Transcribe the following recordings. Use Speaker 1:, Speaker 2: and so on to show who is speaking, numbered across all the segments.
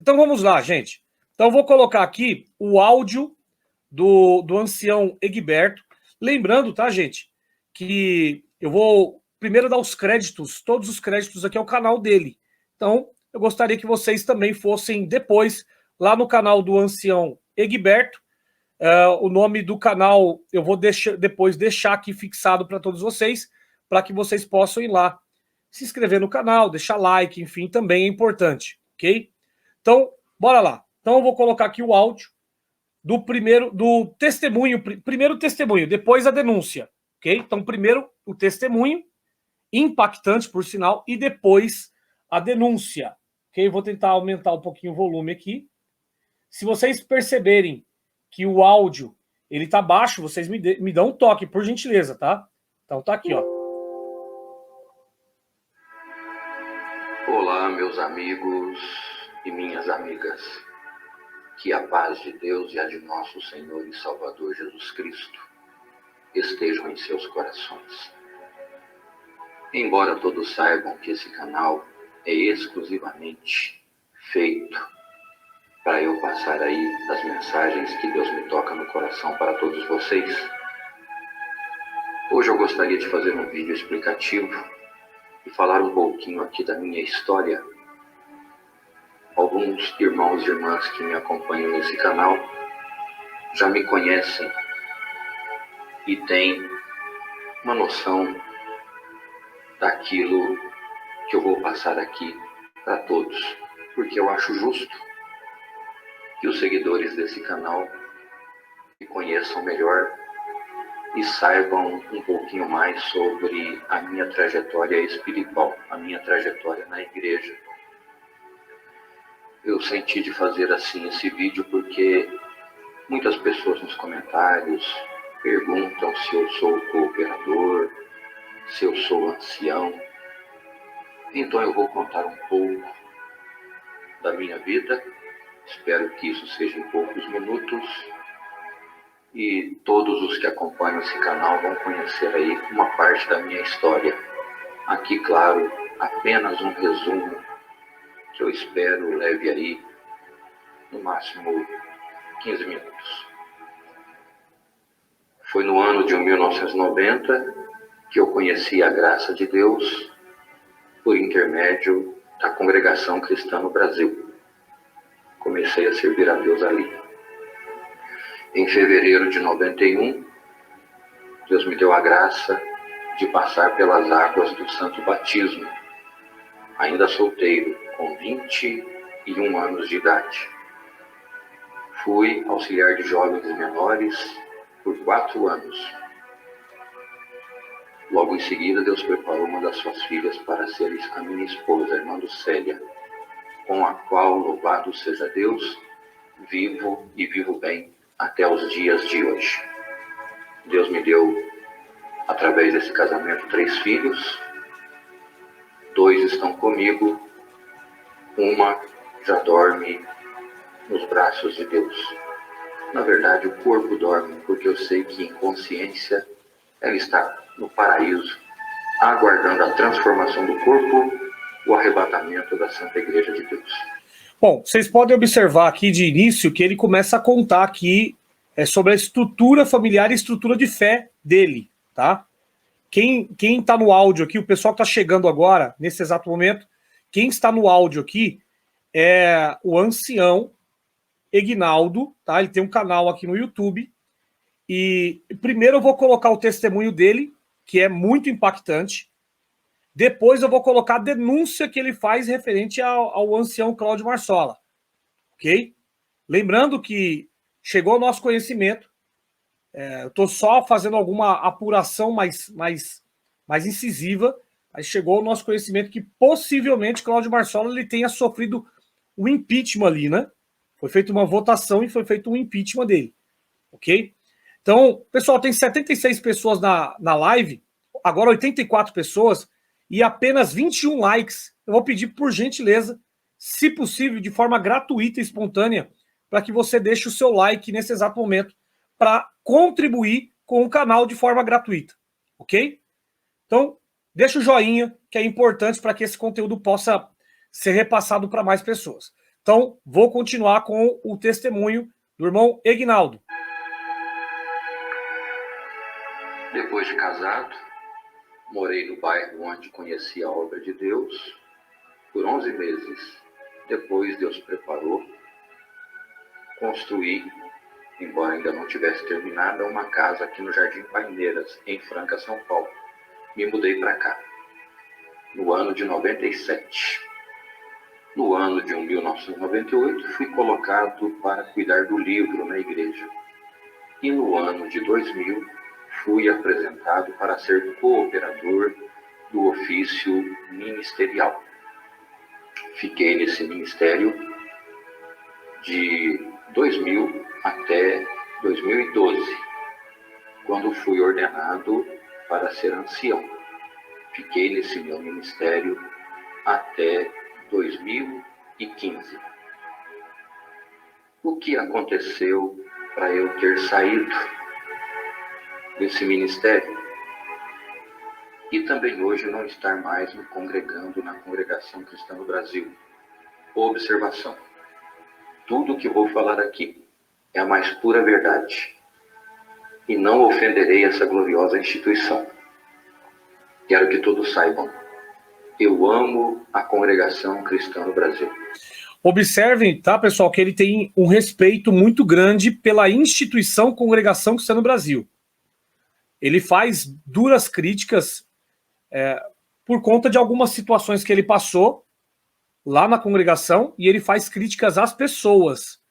Speaker 1: Então vamos lá, gente. Então eu vou colocar aqui o áudio do ancião Egberto. Lembrando, tá, gente, que eu vou primeiro dar os créditos, todos os créditos aqui ao canal dele. Então, eu gostaria que vocês também fossem depois lá no canal do ancião Egberto. O nome do canal eu vou depois deixar aqui fixado para todos vocês, para que vocês possam ir lá, se inscrever no canal, deixar like, enfim, também é importante, ok? Então, bora lá. Então eu vou colocar aqui o áudio do testemunho, primeiro o testemunho, depois a denúncia, ok? Então, primeiro o testemunho, impactante, por sinal, e depois a denúncia, ok? Vou tentar aumentar um pouquinho o volume aqui. Se vocês perceberem que o áudio ele tá baixo, vocês me dão um toque, por gentileza, tá? Então tá aqui, ó.
Speaker 2: Olá, meus amigos e minhas amigas. Que a paz de Deus e a de nosso Senhor e Salvador Jesus Cristo estejam em seus corações. Embora todos saibam que esse canal é exclusivamente feito para eu passar aí as mensagens que Deus me toca no coração para todos vocês, hoje eu gostaria de fazer um vídeo explicativo e falar um pouquinho aqui da minha história. Alguns irmãos e irmãs que me acompanham nesse canal já me conhecem e têm uma noção daquilo que eu vou passar aqui para todos, porque eu acho justo que os seguidores desse canal me conheçam melhor e saibam um pouquinho mais sobre a minha trajetória espiritual, a minha trajetória na igreja. Eu senti de fazer assim esse vídeo porque muitas pessoas nos comentários perguntam se eu sou cooperador, se eu sou ancião. Então eu vou contar um pouco da minha vida. Espero que isso seja em poucos minutos. E todos os que acompanham esse canal vão conhecer aí uma parte da minha história. Aqui, claro, apenas um resumo que eu espero leve aí no máximo 15 minutos. Foi no ano de 1990 que eu conheci a graça de Deus por intermédio da Congregação Cristã no Brasil. Comecei a servir a Deus ali. Em fevereiro de 91, Deus me deu a graça de passar pelas águas do Santo Batismo, ainda solteiro, com 21 anos de idade. Fui auxiliar de jovens e menores por 4 anos. Logo em seguida, Deus preparou uma das suas filhas para ser a minha esposa, a irmã Lucélia, com a qual, louvado seja Deus, vivo e vivo bem até os dias de hoje. Deus me deu, através desse casamento, 3 filhos. 2 estão comigo. Uma já dorme nos braços de Deus. Na verdade, o corpo dorme, porque eu sei que em consciência ela está no paraíso, aguardando a transformação do corpo, o arrebatamento da Santa Igreja de Deus.
Speaker 1: Bom, vocês podem observar aqui de início que ele começa a contar aqui sobre a estrutura familiar e estrutura de fé dele, tá? Quem está no áudio aqui, o pessoal que está chegando agora, nesse exato momento, quem está no áudio aqui é o ancião Egnaldo, tá? Ele tem um canal aqui no YouTube. E primeiro eu vou colocar o testemunho dele, que é muito impactante. Depois eu vou colocar a denúncia que ele faz referente ao ancião Cláudio Marsola. Ok? Lembrando que chegou ao nosso conhecimento, eu estou só fazendo alguma apuração mais incisiva, mas chegou ao nosso conhecimento que possivelmente Cláudio Marsola ele tenha sofrido um impeachment ali, né? Foi feita uma votação e foi feito um impeachment dele. Ok? Então, pessoal, tem 76 pessoas na live, agora 84 pessoas e apenas 21 likes. Eu vou pedir, por gentileza, se possível, de forma gratuita e espontânea, para que você deixe o seu like nesse exato momento para contribuir com o canal de forma gratuita, ok? Então, deixa o joinha, que é importante para que esse conteúdo possa ser repassado para mais pessoas. Então, vou continuar com o testemunho do irmão Egnaldo.
Speaker 2: Depois de casado, morei no bairro onde conheci a obra de Deus por 11 meses. Depois Deus preparou, construí, embora ainda não tivesse terminada, uma casa aqui no Jardim Paineiras, em Franca, São Paulo. Me mudei para cá, no ano de 97. No ano de 1998, fui colocado para cuidar do livro na igreja. E no ano de 2000, fui apresentado para ser cooperador do ofício ministerial. Fiquei nesse ministério de 2000 até 2012, quando fui ordenado para ser ancião. Fiquei nesse meu ministério até 2015. O que aconteceu para eu ter saído desse ministério e também hoje não estar mais me congregando na Congregação Cristã no Brasil? Observação: tudo que vou falar aqui é a mais pura verdade e não ofenderei essa gloriosa instituição. Quero que todos saibam, eu amo a Congregação Cristã no Brasil.
Speaker 1: Observem, tá, pessoal, que ele tem um respeito muito grande pela instituição Congregação Cristã no Brasil. Ele faz duras críticas por conta de algumas situações que ele passou lá na congregação, e ele faz críticas às pessoas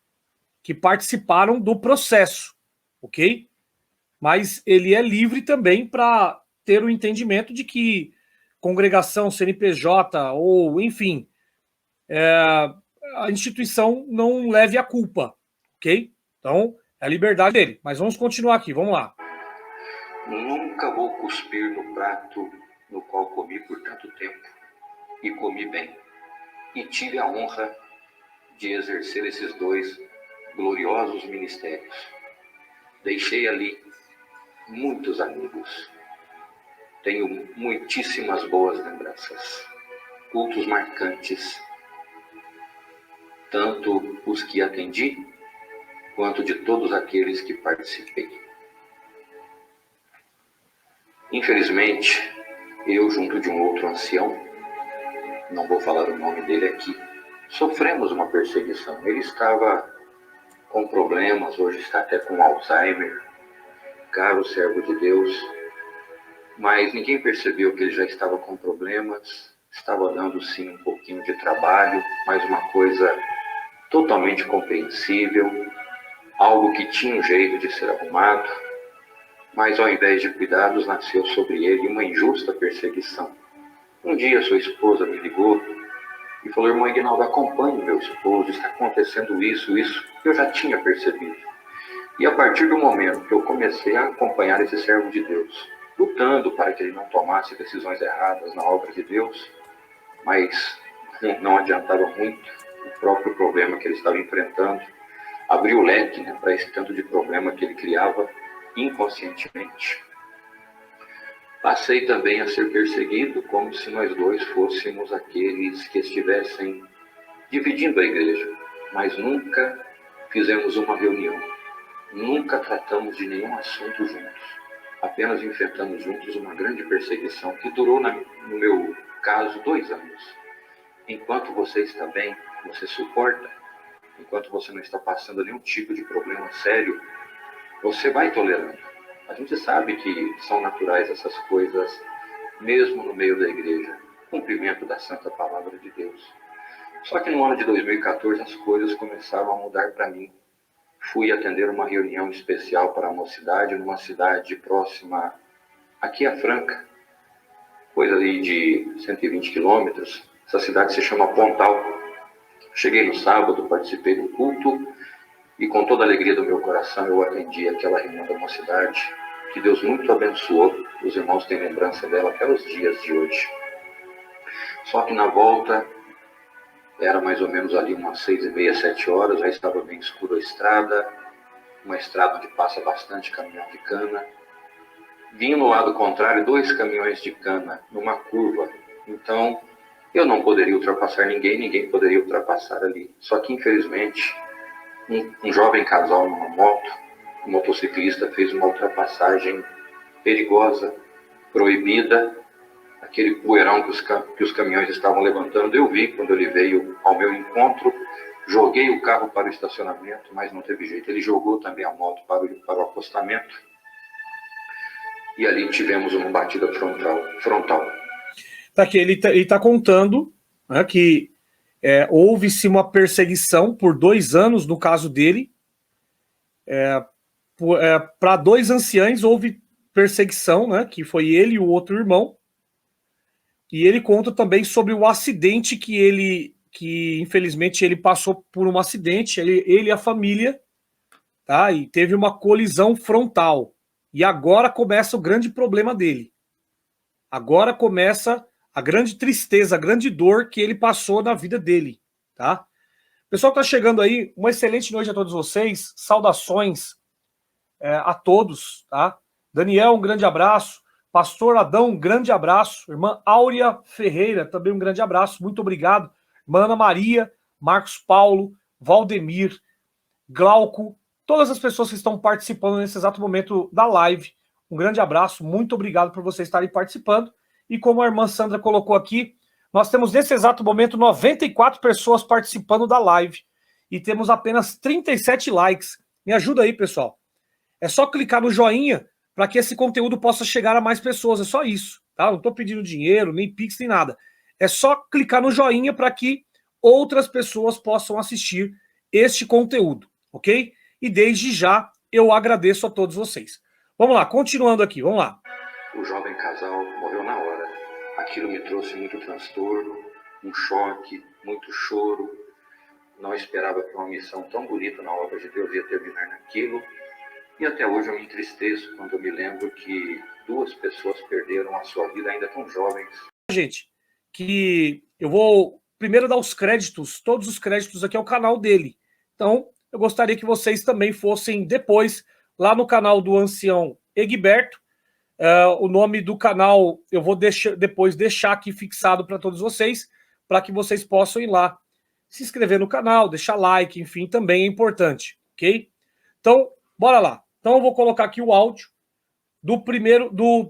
Speaker 1: que participaram do processo, ok? Mas ele é livre também para ter o entendimento de que congregação, CNPJ ou, enfim, a instituição não leve a culpa, ok? Então, é a liberdade dele. Mas vamos continuar aqui, vamos lá.
Speaker 2: Nunca vou cuspir no prato no qual comi por tanto tempo, e comi bem. E tive a honra de exercer esses dois gloriosos ministérios. Deixei ali muitos amigos. Tenho muitíssimas boas lembranças, cultos marcantes, tanto os que atendi, quanto de todos aqueles que participei. Infelizmente, eu, junto de um outro ancião, não vou falar o nome dele aqui, sofremos uma perseguição. Ele estava com problemas, hoje está até com Alzheimer, caro servo de Deus, mas ninguém percebeu que ele já estava com problemas, estava dando sim um pouquinho de trabalho, mas uma coisa totalmente compreensível, algo que tinha um jeito de ser arrumado, mas ao invés de cuidados, nasceu sobre ele uma injusta perseguição. Um dia sua esposa me ligou e falou: irmão Egnaldo, acompanhe meu esposo, está acontecendo isso. Eu já tinha percebido. E a partir do momento que eu comecei a acompanhar esse servo de Deus, lutando para que ele não tomasse decisões erradas na obra de Deus, mas não adiantava muito, o próprio problema que ele estava enfrentando abriu o leque, para esse tanto de problema que ele criava inconscientemente. Passei também a ser perseguido como se nós dois fôssemos aqueles que estivessem dividindo a igreja, mas nunca fizemos uma reunião, nunca tratamos de nenhum assunto juntos, apenas enfrentamos juntos uma grande perseguição que durou, no meu caso, 2 anos. Enquanto você está bem, você suporta. Enquanto você não está passando nenhum tipo de problema sério, você vai tolerando. A gente sabe que são naturais essas coisas, mesmo no meio da igreja, cumprimento da Santa Palavra de Deus. Só que no ano de 2014 as coisas começaram a mudar para mim. Fui atender uma reunião especial para a mocidade, numa cidade próxima aqui a Franca, coisa ali de 120 quilômetros. Essa cidade se chama Pontal. Cheguei no sábado, participei do culto e com toda a alegria do meu coração eu atendi aquela reunião da mocidade, que Deus muito abençoou. Os irmãos têm lembrança dela até os dias de hoje. Só que na volta, era mais ou menos ali umas 6h30, 7 horas, já estava bem escura a estrada, uma estrada onde passa bastante caminhão de cana. Vinha no lado contrário 2 caminhões de cana, numa curva. Então, Eu não poderia ultrapassar ninguém, ninguém poderia ultrapassar ali. Só que, infelizmente, um jovem casal numa moto, um motociclista, fez uma ultrapassagem perigosa, proibida. Aquele poeirão que os caminhões estavam levantando, eu vi quando ele veio ao meu encontro. Joguei o carro para o estacionamento, mas não teve jeito. Ele jogou também a moto para o acostamento. E ali tivemos uma batida frontal.
Speaker 1: Tá aqui, ele tá contando, né, que houve-se uma perseguição por 2 anos, no caso dele. Para 2 anciães houve perseguição, né, que foi ele e o outro irmão. E ele conta também sobre o acidente que infelizmente ele passou por um acidente, ele e a família, tá? E teve uma colisão frontal. E agora começa o grande problema dele. Agora começa a grande tristeza, a grande dor que ele passou na vida dele, tá? Pessoal que tá chegando aí, uma excelente noite a todos vocês. Saudações a todos, tá? Daniel, um grande abraço. Pastor Adão, um grande abraço. Irmã Áurea Ferreira, também um grande abraço. Muito obrigado. Irmã Ana Maria, Marcos Paulo, Valdemir, Glauco, todas as pessoas que estão participando nesse exato momento da live. Um grande abraço. Muito obrigado por vocês estarem participando. E como a irmã Sandra colocou aqui, nós temos nesse exato momento 94 pessoas participando da live. E temos apenas 37 likes. Me ajuda aí, pessoal. É só clicar no joinha para que esse conteúdo possa chegar a mais pessoas. É só isso, tá? Não estou pedindo dinheiro, nem Pix, nem nada. É só clicar no joinha para que outras pessoas possam assistir este conteúdo, ok? E desde já eu agradeço a todos vocês. Vamos lá, continuando aqui, vamos lá.
Speaker 2: O jovem casal morreu na hora. Aquilo me trouxe muito transtorno, um choque, muito choro. Não esperava que uma missão tão bonita na obra de Deus ia terminar naquilo. E até hoje eu me entristeço quando eu me lembro que 2 pessoas perderam a sua vida ainda tão jovens.
Speaker 1: Gente, que eu vou primeiro dar os créditos, todos os créditos aqui ao canal dele. Então, eu gostaria que vocês também fossem depois lá no canal do ancião Egberto. O nome do canal eu vou depois deixar aqui fixado para todos vocês, para que vocês possam ir lá, se inscrever no canal, deixar like, enfim, também é importante, ok? Então, bora lá. Então eu vou colocar aqui o áudio do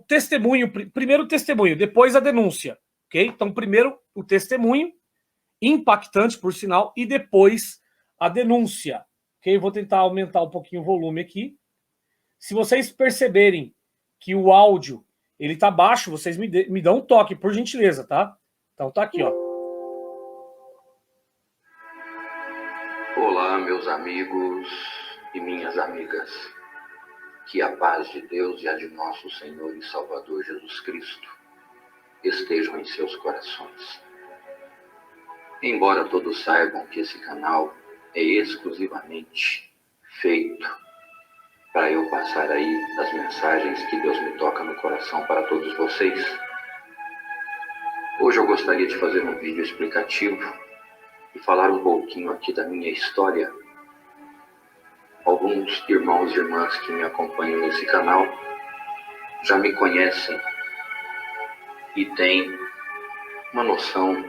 Speaker 1: testemunho, primeiro testemunho, depois a denúncia, ok? Então primeiro o testemunho, impactante por sinal, e depois a denúncia, ok? Vou tentar aumentar um pouquinho o volume aqui. Se vocês perceberem que o áudio ele tá baixo, vocês me dão um toque, por gentileza, tá? Então tá aqui, ó.
Speaker 2: Olá, meus amigos e minhas amigas. Que a paz de Deus e a de nosso Senhor e Salvador Jesus Cristo estejam em seus corações. Embora todos saibam que esse canal é exclusivamente feito para eu passar aí as mensagens que Deus me toca no coração para todos vocês, hoje eu gostaria de fazer um vídeo explicativo e falar um pouquinho aqui da minha história. Alguns irmãos e irmãs que me acompanham nesse canal já me conhecem e têm uma noção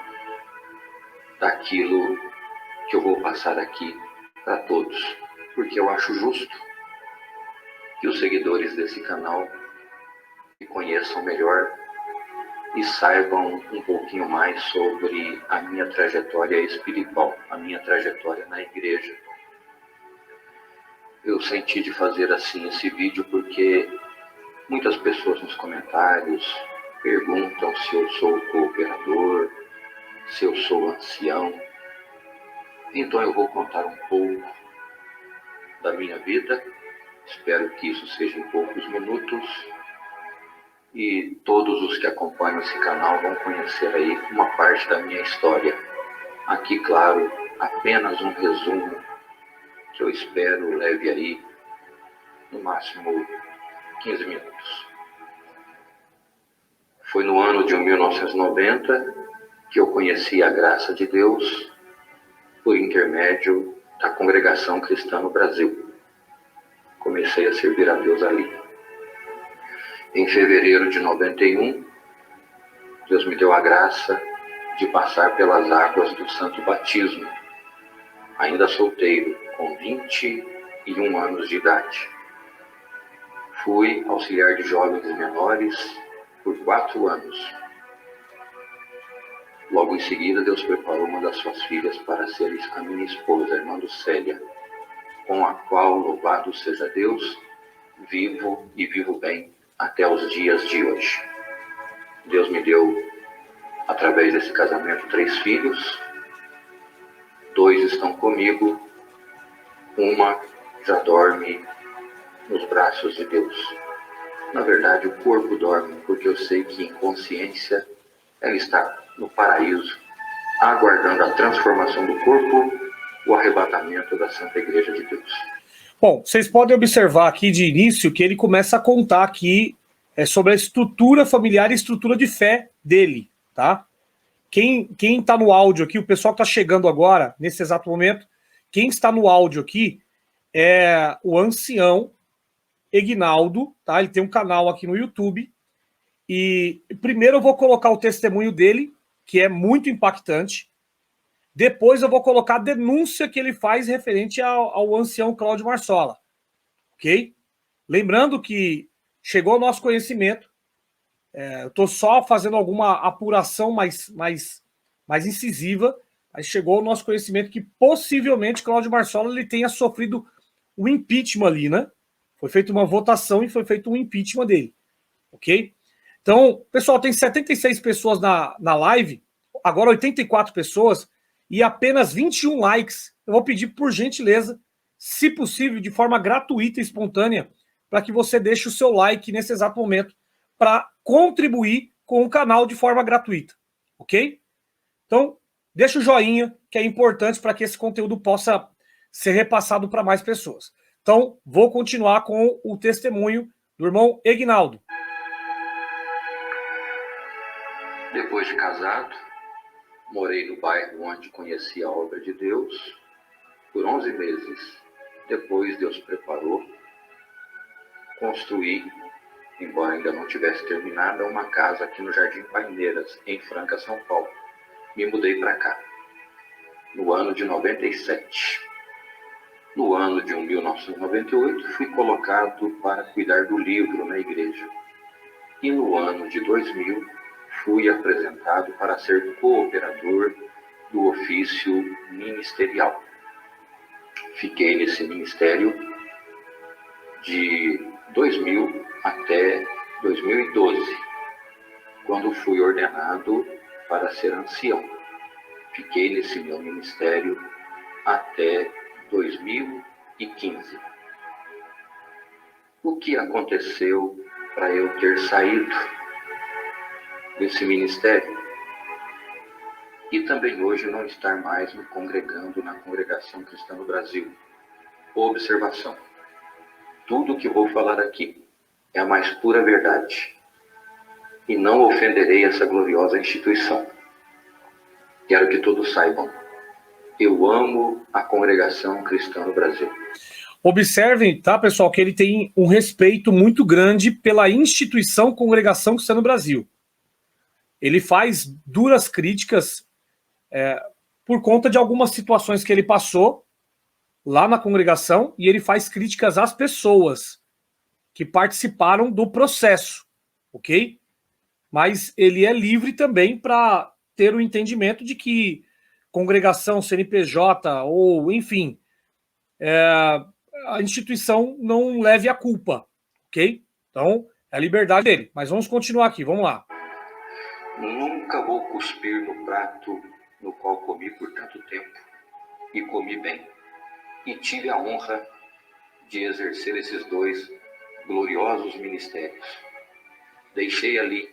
Speaker 2: daquilo que eu vou passar aqui para todos, porque eu acho justo que os seguidores desse canal me conheçam melhor e saibam um pouquinho mais sobre a minha trajetória espiritual, a minha trajetória na igreja. Eu senti de fazer assim esse vídeo porque muitas pessoas nos comentários perguntam se eu sou cooperador, se eu sou ancião. Então eu vou contar um pouco da minha vida, espero que isso seja em poucos minutos, e todos os que acompanham esse canal vão conhecer aí uma parte da minha história. Aqui, claro, apenas um resumo que eu espero leve aí no máximo 15 minutos. Foi no ano de 1990 que eu conheci a graça de Deus por intermédio da Congregação Cristã no Brasil. Comecei a servir a Deus ali. Em fevereiro de 91, Deus me deu a graça de passar pelas águas do santo batismo, ainda solteiro, com 21 anos de idade. Fui auxiliar de jovens e menores por 4 anos. Logo em seguida, Deus preparou uma das suas filhas para ser a minha esposa, a irmã Célia, com a qual, louvado seja Deus, vivo e vivo bem até os dias de hoje. Deus me deu, através desse casamento, 3 filhos. 2 estão comigo, uma já dorme nos braços de Deus. Na verdade, o corpo dorme, porque eu sei que em consciência ela está no paraíso, aguardando a transformação do corpo, o arrebatamento da Santa Igreja de Deus.
Speaker 1: Bom, vocês podem observar aqui de início que ele começa a contar aqui sobre a estrutura familiar e estrutura de fé dele, tá? Quem está no áudio aqui, o pessoal que está chegando agora, nesse exato momento, quem está no áudio aqui é o ancião Eginaldo, tá? Ele tem um canal aqui no YouTube. E primeiro eu vou colocar o testemunho dele, que é muito impactante. Depois eu vou colocar a denúncia que ele faz referente ao ancião Cláudio Marsola. Ok? Lembrando que chegou ao nosso conhecimento, eu estou só fazendo alguma apuração mais incisiva, mas chegou ao nosso conhecimento que possivelmente Cláudio Marsola ele tenha sofrido um impeachment ali, né? Foi feita uma votação e foi feito um impeachment dele. Ok? Então, pessoal, tem 76 pessoas na live, agora 84 pessoas e apenas 21 likes. Eu vou pedir, por gentileza, se possível, de forma gratuita e espontânea, para que você deixe o seu like nesse exato momento para contribuir com o canal de forma gratuita, ok? Então, deixa o joinha, que é importante para que esse conteúdo possa ser repassado para mais pessoas. Então, vou continuar com o testemunho do irmão Eginaldo.
Speaker 2: Depois de casado, morei no bairro onde conheci a obra de Deus por 11 meses. Depois Deus preparou, construí, embora ainda não tivesse terminada, uma casa aqui no Jardim Paineiras, em Franca, São Paulo. Me mudei para cá, no ano de 97. No ano de 1998, fui colocado para cuidar do livro na igreja. E no ano de 2000, fui apresentado para ser cooperador do ofício ministerial. Fiquei nesse ministério de 2000 até 2012, quando fui ordenado para ser ancião. Fiquei nesse meu ministério até 2015. O que aconteceu para eu ter saído desse ministério e também hoje não estar mais me congregando na Congregação Cristã no Brasil? Observação: tudo que vou falar aqui é a mais pura verdade e não ofenderei essa gloriosa instituição. Quero que todos saibam, eu amo a Congregação Cristã no Brasil.
Speaker 1: Observem, tá, pessoal, que ele tem um respeito muito grande pela instituição Congregação Cristã no Brasil. Ele faz duras críticas por conta de algumas situações que ele passou lá na congregação, e ele faz críticas às pessoas que participaram do processo, ok? Mas ele é livre também para ter o entendimento de que congregação, CNPJ ou, enfim, a instituição não leve a culpa, ok? Então, é a liberdade dele. Mas vamos continuar aqui, vamos lá.
Speaker 2: Nunca vou cuspir no prato no qual comi por tanto tempo, e comi bem. E tive a honra de exercer esses 2 gloriosos ministérios. Deixei ali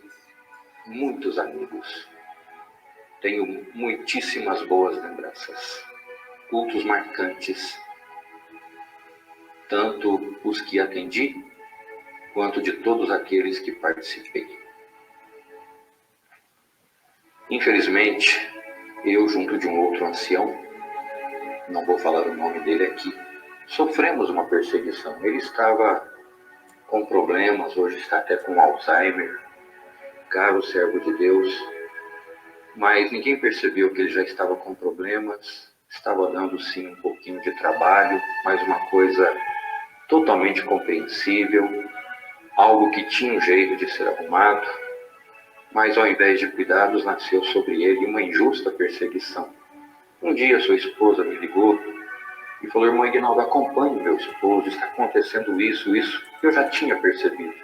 Speaker 2: muitos amigos. Tenho muitíssimas boas lembranças, cultos marcantes, tanto os que atendi, quanto de todos aqueles que participei. Infelizmente, eu, junto de um outro ancião, não vou falar o nome dele aqui, sofremos uma perseguição. Ele estava com problemas, hoje está até com Alzheimer. Caro servo de Deus, mas ninguém percebeu que ele já estava com problemas, estava dando sim um pouquinho de trabalho, mas uma coisa totalmente compreensível, algo que tinha um jeito de ser arrumado, mas ao invés de cuidados, nasceu sobre ele uma injusta perseguição. Um dia sua esposa me ligou e falou: irmão Ignaldo, acompanhe meu esposo, está acontecendo isso. Eu já tinha percebido.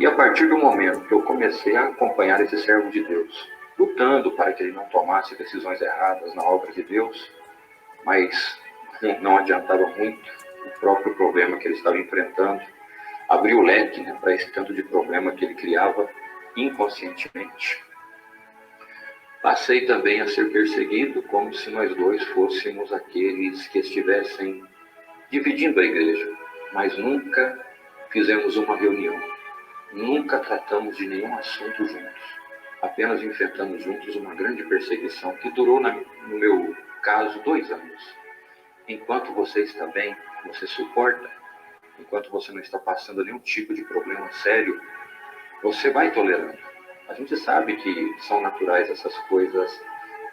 Speaker 2: E a partir do momento que eu comecei a acompanhar esse servo de Deus, lutando para que ele não tomasse decisões erradas na obra de Deus, mas não adiantava muito, o próprio problema que ele estava enfrentando abriu o leque, né, para esse tanto de problema que ele criava inconscientemente. Passei também a ser perseguido como se nós dois fôssemos aqueles que estivessem dividindo a igreja, mas nunca fizemos uma reunião, nunca tratamos de nenhum assunto juntos, apenas enfrentamos juntos uma grande perseguição que durou, no meu caso, 2 anos. Enquanto você está bem, você suporta. Enquanto você não está passando nenhum tipo de problema sério, você vai tolerando. A gente sabe que são naturais essas coisas,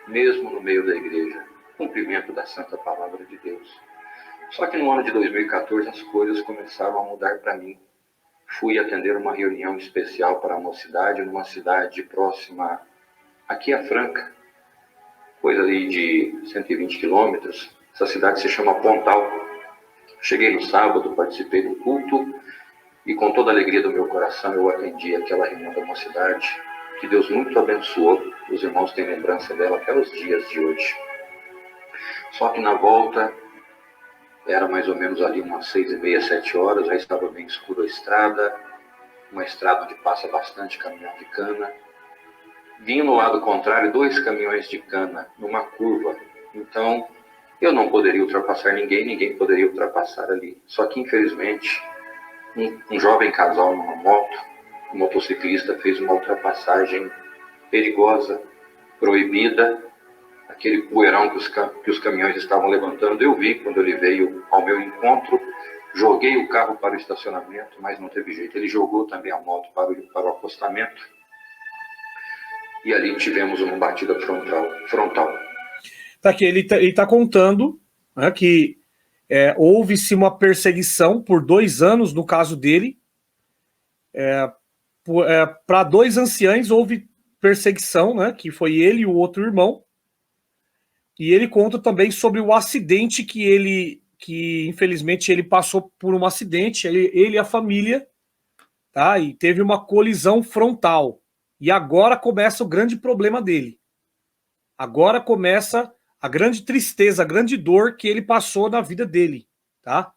Speaker 2: mesmo no meio da igreja, cumprimento da Santa Palavra de Deus. Só que no ano de 2014 as coisas começaram a mudar para mim. Fui atender uma reunião especial para a mocidade, numa cidade próxima aqui a Franca, coisa ali de 120 quilômetros. Essa cidade se chama Pontal. Cheguei no sábado, participei do culto e com toda a alegria do meu coração eu atendi aquela reunião da mocidade, que Deus muito abençoou. Os irmãos têm lembrança dela até os dias de hoje. Só que na volta, era mais ou menos ali umas 6h30, 7 horas, já estava bem escuro a estrada, uma estrada onde passa bastante caminhão de cana. Vinha no lado contrário 2 caminhões de cana, numa curva. Então, eu não poderia ultrapassar ninguém poderia ultrapassar ali. Só que, infelizmente, um jovem casal numa moto, um motociclista, fez uma ultrapassagem perigosa, proibida. Aquele poeirão que os caminhões estavam levantando, eu vi quando ele veio ao meu encontro. Joguei o carro para o estacionamento, mas não teve jeito. Ele jogou também a moto para o acostamento. E ali tivemos uma batida frontal.
Speaker 1: Tá aqui, ele tá contando, né, que houve-se uma perseguição por 2 anos, no caso dele. Para 2 anciães houve perseguição, né, que foi ele e o outro irmão. E ele conta também sobre o acidente que infelizmente ele passou por um acidente, ele e a família, tá? E teve uma colisão frontal. E agora começa o grande problema dele. Agora começa a grande tristeza, a grande dor que ele passou na vida dele, tá?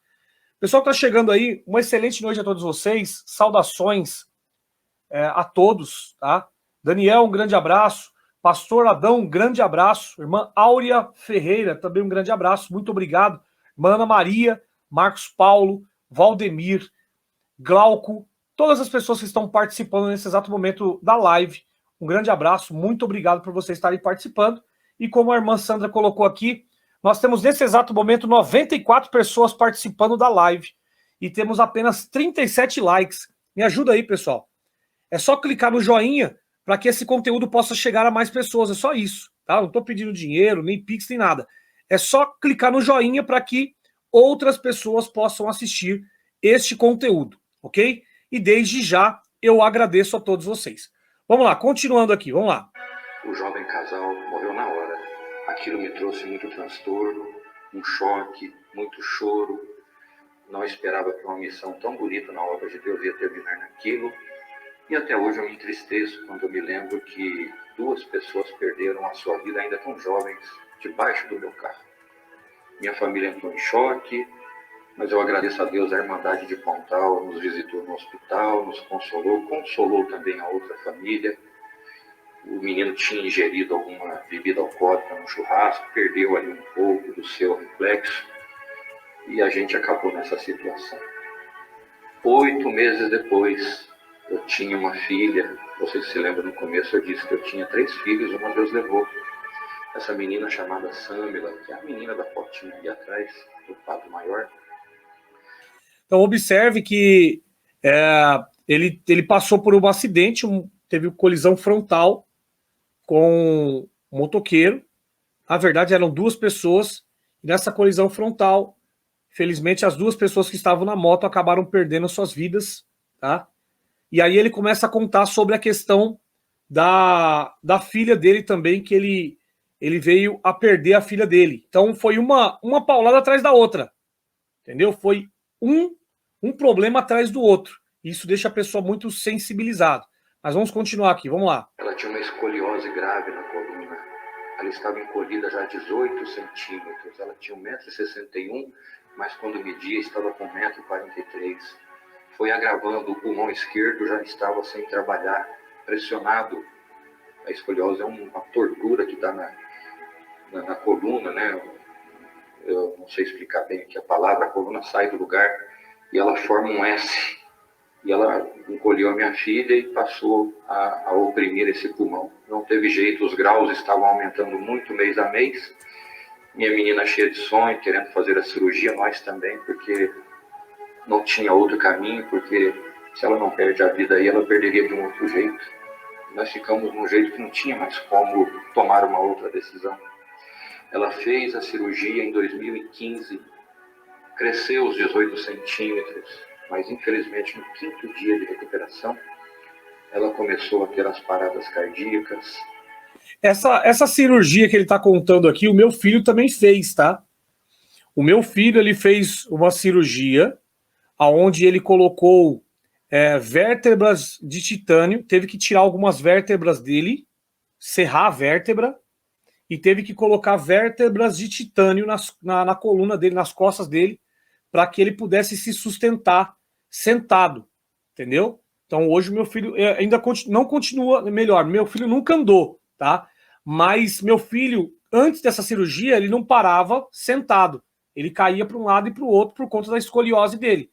Speaker 1: Pessoal que tá chegando aí, uma excelente noite a todos vocês, saudações a todos, tá? Daniel, um grande abraço. Pastor Adão, um grande abraço. Irmã Áurea Ferreira, também um grande abraço. Muito obrigado. Irmã Ana Maria, Marcos Paulo, Valdemir, Glauco, todas as pessoas que estão participando nesse exato momento da live. Um grande abraço. Muito obrigado por vocês estarem participando. E como a irmã Sandra colocou aqui, nós temos nesse exato momento 94 pessoas participando da live. E temos apenas 37 likes. Me ajuda aí, pessoal. É só clicar no joinha para que esse conteúdo possa chegar a mais pessoas. É só isso, tá? Não estou pedindo dinheiro, nem Pix, nem nada. É só clicar no joinha para que outras pessoas possam assistir este conteúdo, ok? E desde já eu agradeço a todos vocês. Vamos lá, continuando aqui, vamos lá.
Speaker 2: O jovem casal morreu na hora. Aquilo me trouxe muito transtorno, um choque, muito choro. Não esperava que uma missão tão bonita na obra de Deus ia terminar naquilo. E até hoje eu me entristeço quando eu me lembro que 2 pessoas perderam a sua vida ainda tão jovens, debaixo do meu carro. Minha família entrou em choque, mas eu agradeço a Deus, a Irmandade de Pontal nos visitou no hospital, nos consolou também a outra família. O menino tinha ingerido alguma bebida alcoólica no churrasco, perdeu ali um pouco do seu reflexo e a gente acabou nessa situação. 8 meses depois, eu tinha uma filha. Vocês se lembram, no começo eu disse que eu tinha 3 filhos, uma Deus levou. Essa menina chamada Sâmila, que é a menina da fotinha ali atrás, do Padre Maior.
Speaker 1: Então observe que ele passou por um acidente, teve colisão frontal com um motoqueiro. Na verdade, eram duas pessoas, e nessa colisão frontal, felizmente, as duas pessoas que estavam na moto acabaram perdendo suas vidas, tá? E aí ele começa a contar sobre a questão da filha dele também, que ele veio a perder a filha dele. Então foi uma paulada atrás da outra, entendeu? Foi um problema atrás do outro. Isso deixa a pessoa muito sensibilizada. Mas vamos continuar aqui, vamos lá.
Speaker 2: Ela tinha uma escoliose grave na coluna. Ela estava encolhida já 18 centímetros. Ela tinha 1,61 m, mas quando media estava com 1,43 m. Foi agravando, o pulmão esquerdo já estava sem trabalhar, pressionado. A escoliose é uma tortura que dá na coluna, né? Eu não sei explicar bem aqui a palavra, a coluna sai do lugar e ela forma um S. E ela encolheu a minha filha e passou a oprimir esse pulmão. Não teve jeito, os graus estavam aumentando muito mês a mês. Minha menina cheia de sonho, querendo fazer a cirurgia, nós também, porque não tinha outro caminho, porque se ela não perde a vida aí, ela perderia de um outro jeito. Nós ficamos num jeito que não tinha mais como tomar uma outra decisão. Ela fez a cirurgia em 2015, cresceu os 18 centímetros, mas infelizmente no 5º dia de recuperação, ela começou a ter as paradas cardíacas.
Speaker 1: Essa cirurgia que ele está contando aqui, o meu filho também fez, tá? O meu filho, ele fez uma cirurgia onde ele colocou vértebras de titânio, teve que tirar algumas vértebras dele, serrar a vértebra, e teve que colocar vértebras de titânio na coluna dele, nas costas dele, para que ele pudesse se sustentar sentado, entendeu? Então hoje o meu filho ainda não continua melhor, meu filho nunca andou, tá? Mas meu filho, antes dessa cirurgia, ele não parava sentado, ele caía para um lado e para o outro por conta da escoliose dele.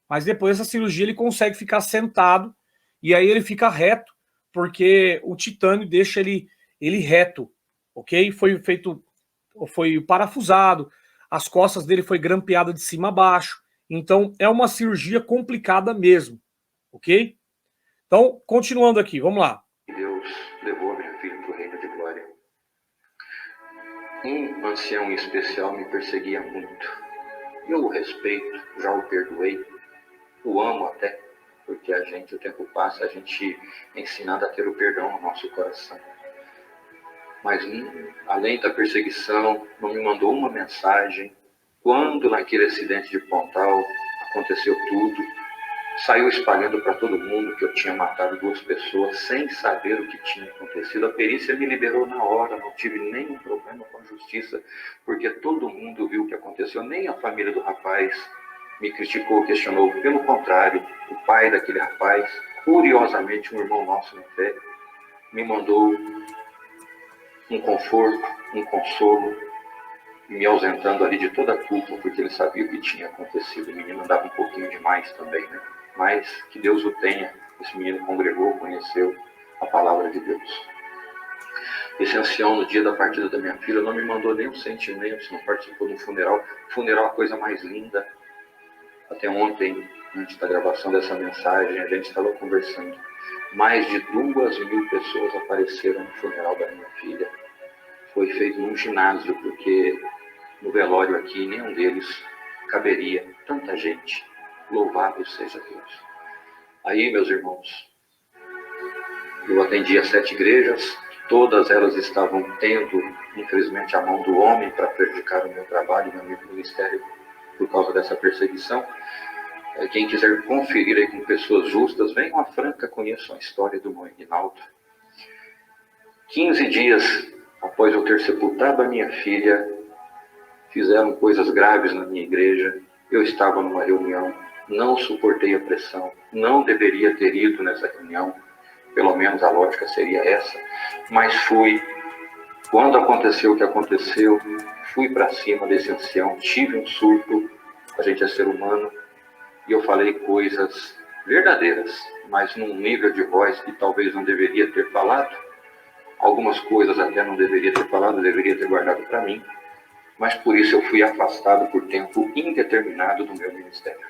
Speaker 1: Mas depois dessa cirurgia ele consegue ficar sentado e aí ele fica reto, porque o titânio deixa ele reto, ok? Foi parafusado, as costas dele foi grampeada de cima a baixo. Então é uma cirurgia complicada mesmo, ok? Então, continuando aqui, vamos lá.
Speaker 2: Deus levou a minha filha para o reino de glória. Um ancião em especial me perseguia muito. Eu o respeito, já o perdoei, o amo até, porque a gente, o tempo passa, a gente é ensinado a ter o perdão no nosso coração. Mas além da perseguição, não me mandou uma mensagem. Quando naquele acidente de Pontal aconteceu tudo, saiu espalhando para todo mundo que eu tinha matado 2 pessoas sem saber o que tinha acontecido. A perícia me liberou na hora, não tive nenhum problema com a justiça, porque todo mundo viu o que aconteceu, nem a família do rapaz me criticou, questionou. Pelo contrário, o pai daquele rapaz, curiosamente um irmão nosso na fé, me mandou um conforto, um consolo, me ausentando ali de toda a culpa, porque ele sabia o que tinha acontecido. O menino andava um pouquinho demais também, né? Mas que Deus o tenha. Esse menino congregou, conheceu a palavra de Deus. Esse ancião, no dia da partida da minha filha, não me mandou nem um sentimento, não participou de um funeral. Funeral é a coisa mais linda. Até ontem, antes da gravação dessa mensagem, a gente estava conversando. Mais de 2.000 pessoas apareceram no funeral da minha filha. Foi feito num ginásio, porque no velório aqui, nenhum deles caberia tanta gente. Louvado seja Deus. Aí, meus irmãos, eu atendi as 7 igrejas, todas elas estavam tendo, infelizmente, a mão do homem para prejudicar o meu trabalho, o meu ministério, por causa dessa perseguição. Quem quiser conferir aí com pessoas justas, venham a Franca, conheçam a história do irmão Aguinaldo. 15 dias após eu ter sepultado a minha filha, fizeram coisas graves na minha igreja. Eu estava numa reunião, não suportei a pressão, não deveria ter ido nessa reunião, pelo menos a lógica seria essa, mas fui. Quando aconteceu o que aconteceu, fui para cima desse ancião, tive um surto, a gente é ser humano, e eu falei coisas verdadeiras, mas num nível de voz que talvez não deveria ter falado. Algumas coisas até não deveria ter falado, deveria ter guardado para mim, mas por isso eu fui afastado por tempo indeterminado do meu ministério.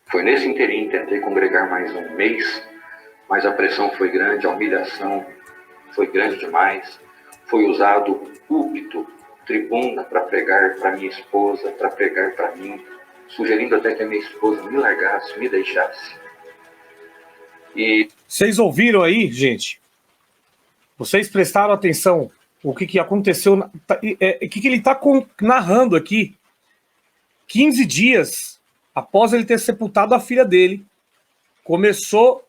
Speaker 2: Foi nesse interim, tentei congregar mais um mês, mas a pressão foi grande, a humilhação foi grande demais. Foi usado púlpito, tribuna para pregar para minha esposa, para pregar para mim, sugerindo até que a minha esposa me largasse, me deixasse. E
Speaker 1: vocês ouviram aí, gente? Vocês prestaram atenção o que aconteceu? O que ele está narrando aqui? 15 dias após ele ter sepultado a filha dele, começou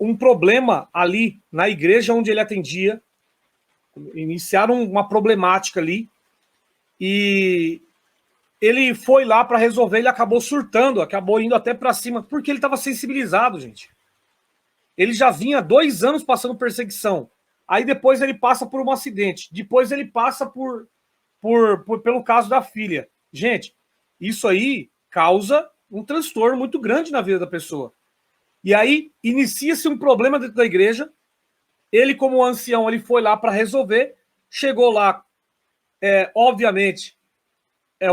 Speaker 1: um problema ali na igreja onde ele atendia. Iniciaram uma problemática ali e ele foi lá para resolver. Ele acabou surtando, acabou indo até para cima, porque ele estava sensibilizado, gente. Ele já vinha 2 anos passando perseguição. Aí depois ele passa por um acidente. Depois ele passa pelo caso da filha. Gente, isso aí causa um transtorno muito grande na vida da pessoa. E aí inicia-se um problema dentro da igreja. Ele, como ancião, ele foi lá para resolver. Chegou lá, obviamente,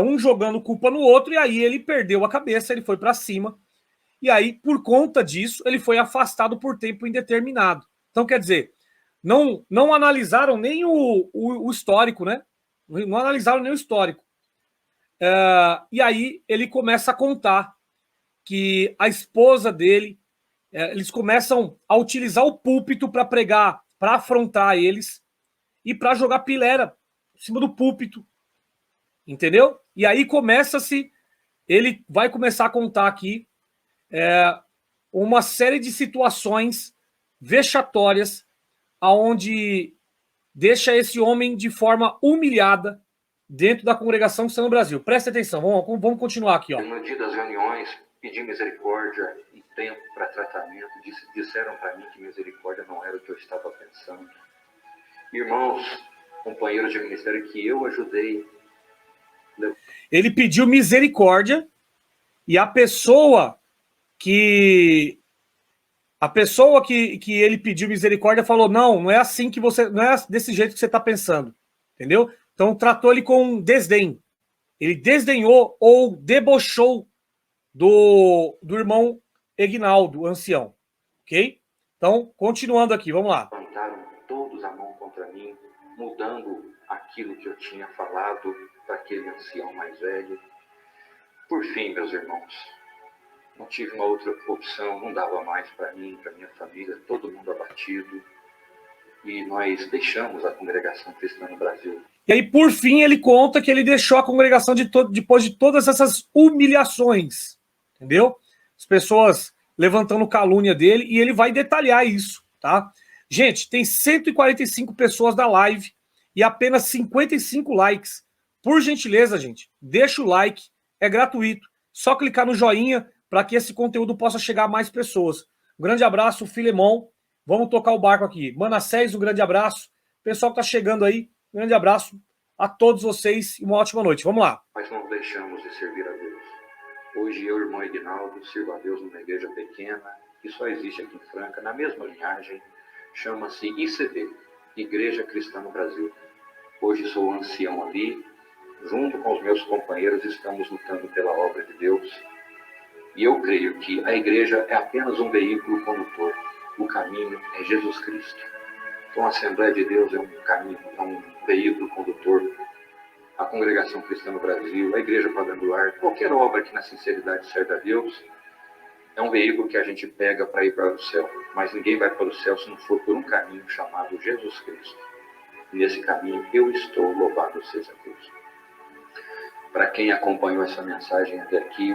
Speaker 1: um jogando culpa no outro. E aí ele perdeu a cabeça, ele foi para cima. E aí, por conta disso, ele foi afastado por tempo indeterminado. Então, quer dizer, não analisaram nem o histórico, né? Não analisaram nem o histórico. E aí ele começa a contar que a esposa dele, eles começam a utilizar o púlpito para pregar, para afrontar eles e para jogar pilera em cima do púlpito. Entendeu? E aí ele vai começar a contar aqui uma série de situações vexatórias aonde deixa esse homem de forma humilhada dentro da congregação cristã no Brasil. Presta atenção, vamos continuar aqui.
Speaker 2: No dia das reuniões, pedi misericórdia e tempo para tratamento. Disseram para mim que misericórdia não era o que eu estava pensando. Irmãos, companheiros de ministério que eu ajudei.
Speaker 1: Ele pediu misericórdia e a pessoa que ele pediu misericórdia falou: não é assim que você, não é desse jeito que você está pensando, entendeu? Então tratou ele com desdém. Ele desdenhou ou debochou do irmão Egnaldo, ancião, ok? Então, continuando aqui, vamos lá.
Speaker 2: Levantaram todos a mão contra mim, mudando aquilo que eu tinha falado para aquele ancião mais velho. Por fim, meus irmãos, não tive uma outra opção, não dava mais para mim, para minha família, todo mundo abatido. E nós deixamos a congregação cristã no Brasil.
Speaker 1: E aí, por fim, ele conta que ele deixou a congregação depois de todas essas humilhações, entendeu? As pessoas levantando calúnia dele, e ele vai detalhar isso, tá? Gente, tem 145 pessoas da live e apenas 55 likes. Por gentileza, gente, deixa o like, é gratuito. Só clicar no joinha para que esse conteúdo possa chegar a mais pessoas. Um grande abraço, Filemon. Vamos tocar o barco aqui. Manassés, um grande abraço. Pessoal que está chegando aí, um grande abraço a todos vocês e uma ótima noite. Vamos lá.
Speaker 2: Mas não deixamos de servir a Deus. Hoje eu, irmão Egnaldo, sirvo a Deus numa igreja pequena, que só existe aqui em Franca, na mesma linhagem, chama-se ICB, Igreja Cristã no Brasil. Hoje sou ancião ali, junto com os meus companheiros estamos lutando pela obra de Deus. E eu creio que a igreja é apenas um veículo condutor. O caminho é Jesus Cristo. Então a Assembleia de Deus é um caminho, é um veículo condutor. A Congregação Cristã no Brasil, a Igreja Quadrangular, qualquer obra que na sinceridade serve a Deus, é um veículo que a gente pega para ir para o céu. Mas ninguém vai para o céu se não for por um caminho chamado Jesus Cristo. E nesse caminho eu estou, louvado seja Deus. Para quem acompanhou essa mensagem até aqui,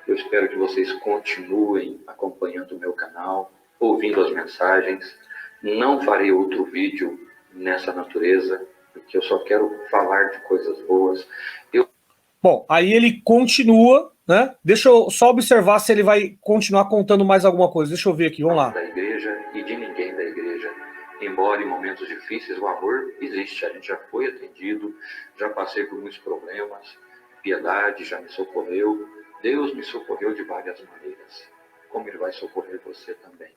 Speaker 2: eu espero que vocês continuem acompanhando o meu canal, ouvindo as mensagens. Não farei outro vídeo nessa natureza, porque eu só quero falar de coisas boas.
Speaker 1: Bom, aí ele continua, né? Deixa eu só observar se ele vai continuar contando mais alguma coisa. Deixa eu ver aqui, vamos lá.
Speaker 2: Da igreja e de ninguém da igreja. Embora em momentos difíceis o amor existe, a gente já foi atendido, já passei por muitos problemas, piedade já me socorreu, Deus me socorreu de várias maneiras, como Ele vai socorrer você também.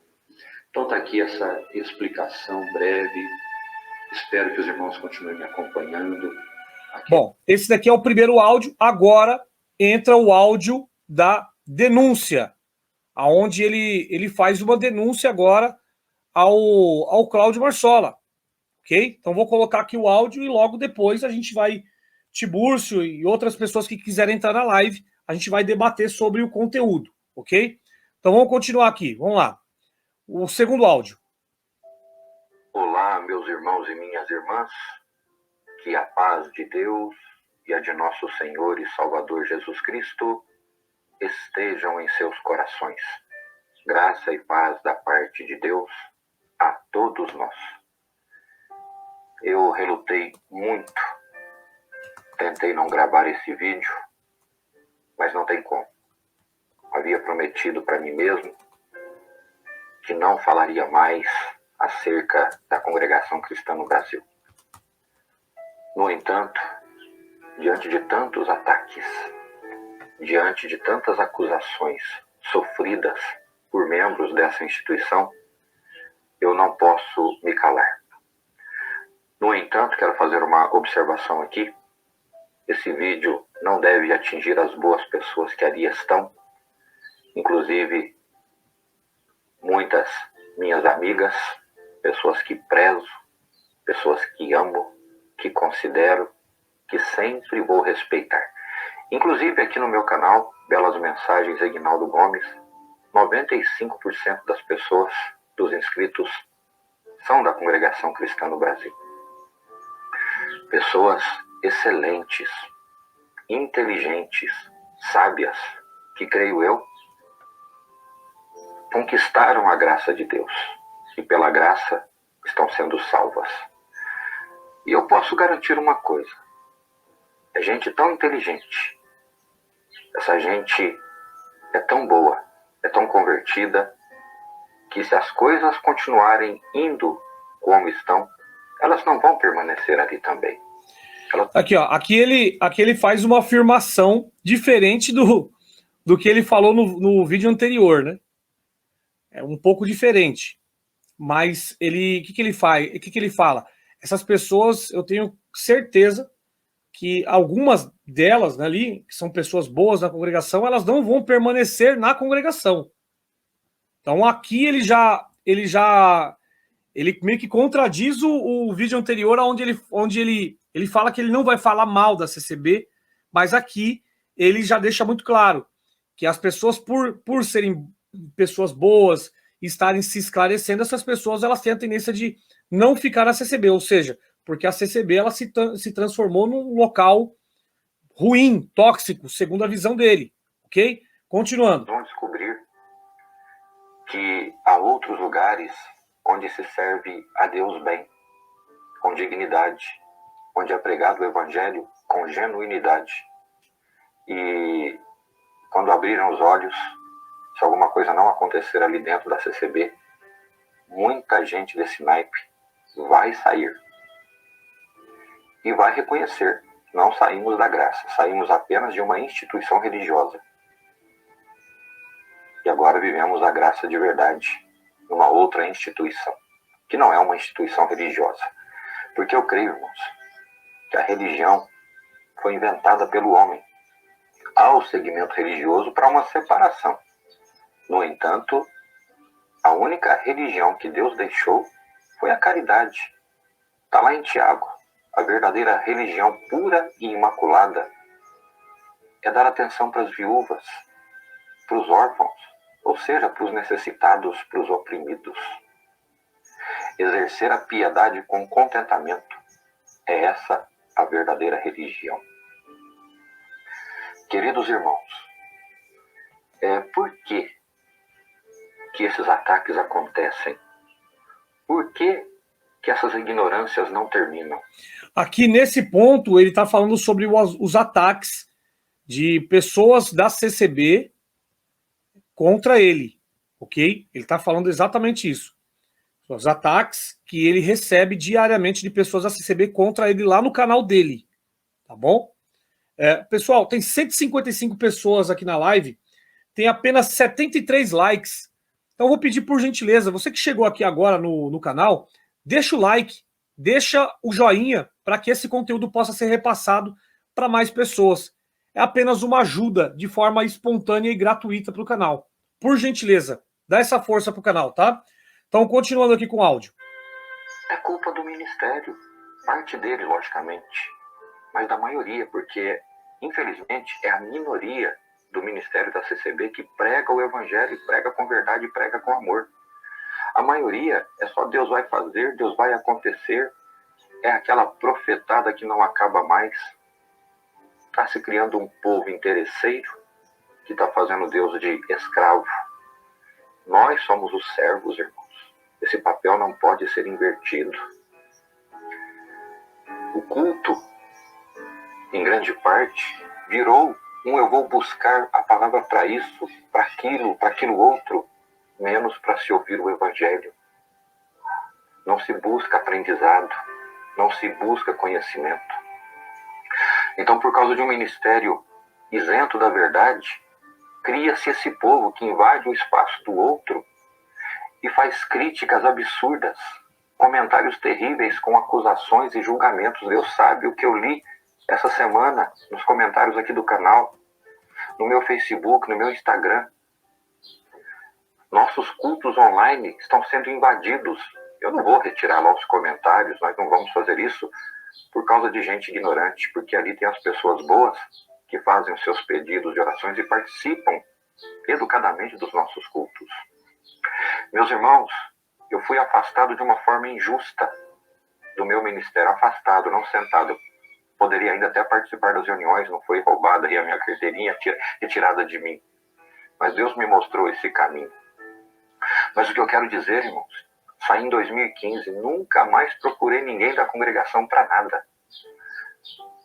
Speaker 2: Então está aqui essa explicação breve. Espero que os irmãos continuem me acompanhando. Aqui.
Speaker 1: Bom, esse daqui é o primeiro áudio. Agora entra o áudio da denúncia, aonde ele faz uma denúncia agora ao Cláudio Marsola. ok? Então vou colocar aqui o áudio e logo depois a gente vai, Tibúrcio e outras pessoas que quiserem entrar na live, a gente vai debater sobre o conteúdo, ok? Então vamos continuar aqui, vamos lá. O segundo áudio.
Speaker 2: Olá, meus irmãos e minhas irmãs, que a paz de Deus e a de nosso Senhor e Salvador Jesus Cristo estejam em seus corações. Graça e paz da parte de Deus a todos nós. Eu relutei muito, tentei não gravar esse vídeo, mas não tem como. Havia prometido para mim mesmo que não falaria mais acerca da congregação cristã no Brasil. No entanto, diante de tantos ataques, diante de tantas acusações sofridas por membros dessa instituição, eu não posso me calar. No entanto, quero fazer uma observação aqui. Esse vídeo não deve atingir as boas pessoas que ali estão, inclusive muitas minhas amigas, pessoas que prezo, pessoas que amo, que considero, que sempre vou respeitar. Inclusive aqui no meu canal, Belas Mensagens Aguinaldo Gomes, 95% das pessoas, dos inscritos, são da congregação cristã no Brasil. Pessoas excelentes, inteligentes, sábias, que creio eu, conquistaram a graça de Deus e pela graça estão sendo salvas. E eu posso garantir uma coisa, é gente tão inteligente, essa gente é tão boa, é tão convertida, que se as coisas continuarem indo como estão, elas não vão permanecer ali também.
Speaker 1: Aqui, ó, aqui ele faz uma afirmação diferente do que ele falou no vídeo anterior, né? É um pouco diferente. Mas o que ele faz? O que ele fala? Essas pessoas, eu tenho certeza que algumas delas, né, ali, que são pessoas boas na congregação, elas não vão permanecer na congregação. Então aqui ele meio que contradiz o vídeo anterior, onde ele fala que ele não vai falar mal da CCB, mas aqui ele já deixa muito claro que as pessoas, por serem pessoas boas e estarem se esclarecendo, essas pessoas elas têm a tendência de não ficar na CCB, ou seja, porque a CCB ela se transformou num local ruim, tóxico, segundo a visão dele, ok? Continuando.
Speaker 2: Vão descobrir que há outros lugares onde se serve a Deus bem, com dignidade, onde é pregado o Evangelho com genuinidade. E quando abriram os olhos, se alguma coisa não acontecer ali dentro da CCB, muita gente desse naipe vai sair. E vai reconhecer, não saímos da graça, saímos apenas de uma instituição religiosa. E agora vivemos a graça de verdade numa outra instituição, que não é uma instituição religiosa. Porque eu creio, irmãos, que a religião foi inventada pelo homem. Há o segmento religioso para uma separação. No entanto, a única religião que Deus deixou foi a caridade. Está lá em Tiago. A verdadeira religião pura e imaculada é dar atenção para as viúvas, para os órfãos, ou seja, para os necessitados, para os oprimidos. Exercer a piedade com contentamento é essa a verdadeira religião. Queridos irmãos, por que esses ataques acontecem? Por que essas ignorâncias não terminam?
Speaker 1: Aqui nesse ponto ele está falando sobre os ataques de pessoas da CCB contra ele, ok? Ele está falando exatamente isso. Os ataques que ele recebe diariamente de pessoas da CCB contra ele lá no canal dele, tá bom? Pessoal, tem 155 pessoas aqui na live, tem apenas 73 likes. Então eu vou pedir por gentileza, você que chegou aqui agora no canal, deixa o like, deixa o joinha para que esse conteúdo possa ser repassado para mais pessoas. É apenas uma ajuda de forma espontânea e gratuita para o canal. Por gentileza, dá essa força para o canal, tá? Então, continuando aqui com o áudio.
Speaker 2: culpa do ministério, parte dele, logicamente, mas da maioria, porque, infelizmente, é a minoria do ministério da CCB que prega o evangelho, prega com verdade e prega com amor. A maioria é só Deus vai fazer, Deus vai acontecer, é aquela profetada que não acaba mais. Está se criando um povo interesseiro que está fazendo Deus de escravo. Nós somos os servos, irmãos. Esse papel não pode ser invertido. O culto, em grande parte, virou eu vou buscar a palavra para isso, para aquilo outro, menos para se ouvir o evangelho. Não se busca aprendizado, não se busca conhecimento. Então, por causa de um ministério isento da verdade, cria-se esse povo que invade o espaço do outro e faz críticas absurdas, comentários terríveis com acusações e julgamentos. Deus sabe o que eu li essa semana nos comentários aqui do canal, no meu Facebook, no meu Instagram. Nossos cultos online estão sendo invadidos. Eu não vou retirar lá os comentários, nós não vamos fazer isso por causa de gente ignorante, porque ali tem as pessoas boas que fazem os seus pedidos de orações e participam educadamente dos nossos cultos. Meus irmãos, eu fui afastado de uma forma injusta do meu ministério, afastado, não sentado. Eu poderia ainda até participar das reuniões, não foi roubada e a minha carteirinha retirada de mim. Mas Deus me mostrou esse caminho. Mas o que eu quero dizer, irmãos, saí em 2015, nunca mais procurei ninguém da congregação para nada.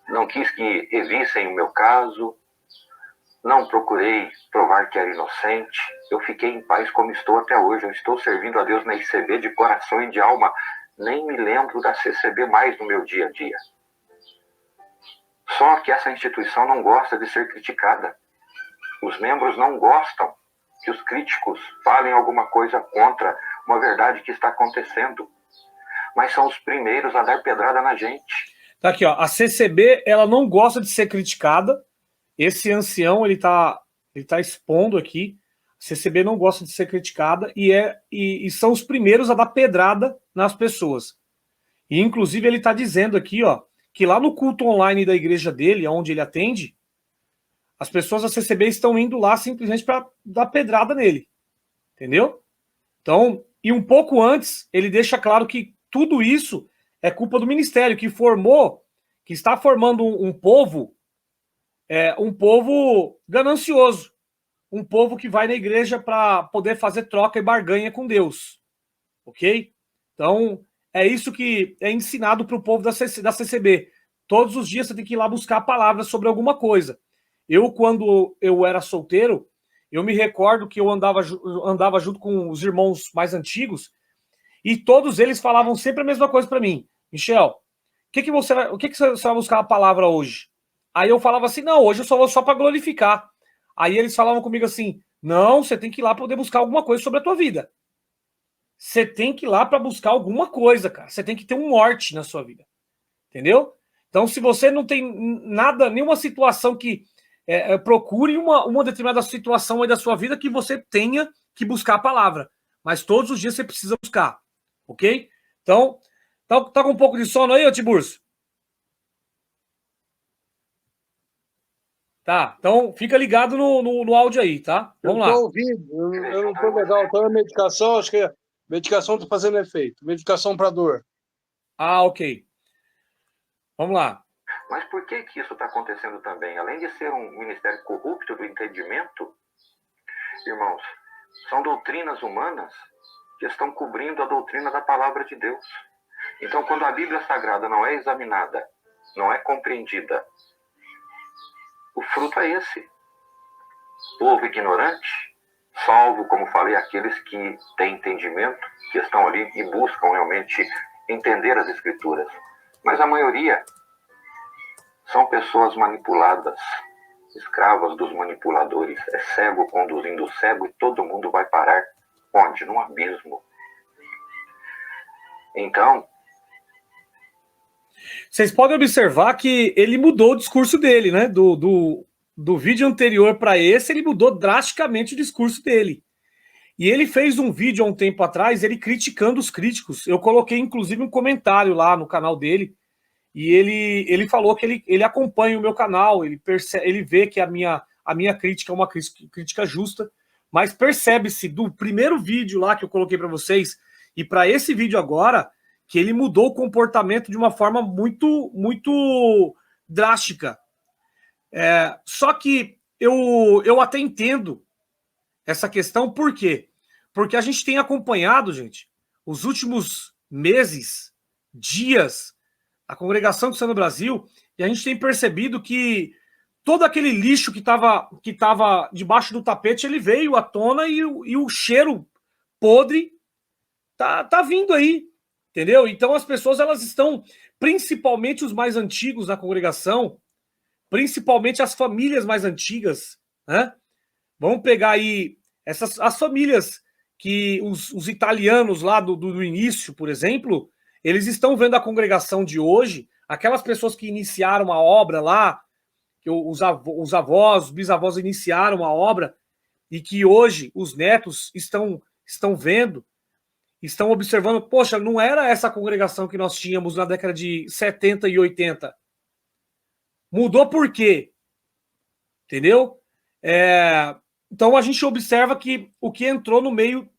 Speaker 2: Não quis que revissem o meu caso, não procurei provar que era inocente. Eu fiquei em paz como estou até hoje. Eu estou servindo a Deus na ICB de coração e de alma. Nem me lembro da CCB mais no meu dia a dia. Só que essa instituição não gosta de ser criticada. Os membros não gostam que os críticos falem alguma coisa contra uma verdade que está acontecendo. Mas são os primeiros a dar pedrada na gente.
Speaker 1: Tá aqui, ó. A CCB, ela não gosta de ser criticada. Esse ancião, ele tá expondo aqui. A CCB não gosta de ser criticada e são os primeiros a dar pedrada nas pessoas. E, inclusive, ele tá dizendo aqui, ó, que lá no culto online da igreja dele, onde ele atende, as pessoas da CCB estão indo lá simplesmente para dar pedrada nele. Entendeu? Então, e um pouco antes, ele deixa claro que tudo isso é culpa do ministério, que está formando um povo ganancioso, um povo que vai na igreja para poder fazer troca e barganha com Deus. Ok? Então, é isso que é ensinado para o povo da CCB. Todos os dias você tem que ir lá buscar palavras sobre alguma coisa. Eu, quando eu era solteiro, eu me recordo que eu andava junto com os irmãos mais antigos e todos eles falavam sempre a mesma coisa para mim. Michel, o que você vai buscar a palavra hoje? Aí eu falava assim, não, hoje eu só vou só para glorificar. Aí eles falavam comigo assim, não, você tem que ir lá poder buscar alguma coisa sobre a tua vida. Você tem que ir lá para buscar alguma coisa, cara. Você tem que ter um norte na sua vida. Entendeu? Então, se você não tem nada, nenhuma situação que procure uma determinada situação aí da sua vida que você tenha que buscar a palavra. Mas todos os dias você precisa buscar. Ok? Então, tá com um pouco de sono aí, ô Tiburcio? Tá, então fica ligado no áudio aí, tá? Vamos lá.
Speaker 3: Eu tô ouvindo, eu não tô legal. Tô na medicação, acho que a medicação tá fazendo efeito. Medicação para dor.
Speaker 1: Ah, ok. Vamos lá.
Speaker 2: Mas por que isso está acontecendo também? Além de ser um ministério corrupto do entendimento, irmãos, são doutrinas humanas que estão cobrindo a doutrina da palavra de Deus. Então, quando a Bíblia Sagrada não é examinada, não é compreendida, o fruto é esse. Povo ignorante, salvo, como falei, aqueles que têm entendimento, que estão ali e buscam realmente entender as Escrituras. Mas a maioria são pessoas manipuladas, escravas dos manipuladores. É cego conduzindo cego e todo mundo vai parar onde? Num abismo. Então,
Speaker 1: vocês podem observar que ele mudou o discurso dele, né? Do vídeo anterior para esse, ele mudou drasticamente o discurso dele. E ele fez um vídeo há um tempo atrás, ele criticando os críticos. Eu coloquei, inclusive, um comentário lá no canal dele. E ele falou que ele acompanha o meu canal, ele vê que a minha crítica é uma crítica justa, mas percebe-se do primeiro vídeo lá que eu coloquei para vocês e para esse vídeo agora, que ele mudou o comportamento de uma forma muito, muito drástica. Só que eu até entendo essa questão, por quê? Porque a gente tem acompanhado, gente, os últimos meses, dias, a Congregação Cristã no Brasil, e a gente tem percebido que todo aquele lixo que estava debaixo do tapete, ele veio à tona e o cheiro podre tá vindo aí, entendeu? Então as pessoas, elas estão, principalmente os mais antigos da congregação, principalmente as famílias mais antigas, né? Vamos pegar aí as famílias que os italianos lá do início, por exemplo, eles estão vendo a congregação de hoje, aquelas pessoas que iniciaram a obra lá, que os avós, os bisavós iniciaram a obra, e que hoje os netos estão vendo, estão observando, poxa, não era essa congregação que nós tínhamos na década de 70 e 80. Mudou por quê? Entendeu? Então a gente observa que o que entrou no meio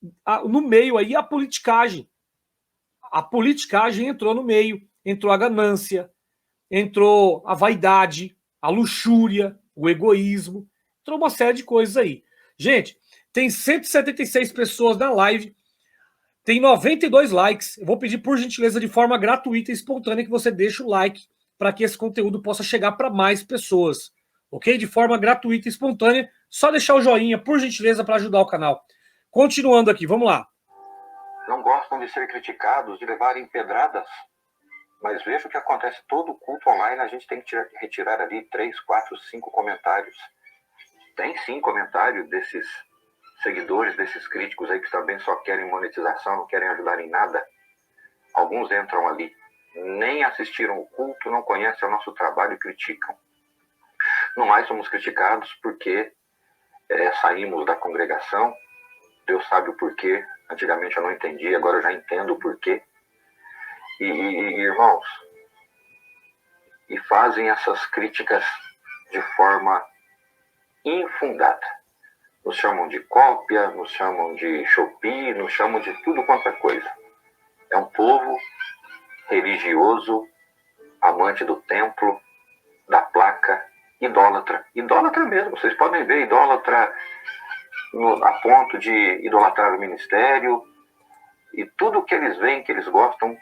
Speaker 1: aí, a politicagem. A politicagem entrou no meio, entrou a ganância, entrou a vaidade, a luxúria, o egoísmo, entrou uma série de coisas aí. Gente, tem 176 pessoas na live, tem 92 likes. Eu vou pedir, por gentileza, de forma gratuita e espontânea, que você deixe o like para que esse conteúdo possa chegar para mais pessoas. Ok? De forma gratuita e espontânea, só deixar o joinha, por gentileza, para ajudar o canal. Continuando aqui, vamos lá.
Speaker 2: Não gostam de ser criticados, de levarem pedradas, mas veja o que acontece todo culto online, a gente tem que retirar ali 3, 4, 5 comentários. Tem sim comentário desses seguidores, desses críticos aí que também só querem monetização, não querem ajudar em nada. Alguns entram ali, nem assistiram o culto, não conhecem o nosso trabalho e criticam. No mais, somos criticados porque saímos da congregação. Deus sabe o porquê. Antigamente eu não entendi, agora eu já entendo o porquê. E irmãos, e fazem essas críticas de forma infundada. Nos chamam de cópia, nos chamam de Shopee, nos chamam de tudo quanto é coisa. É um povo religioso, amante do templo, da placa, idólatra. Idólatra mesmo, vocês podem ver, idólatra a ponto de idolatrar o ministério, e tudo que eles veem, que eles gostam,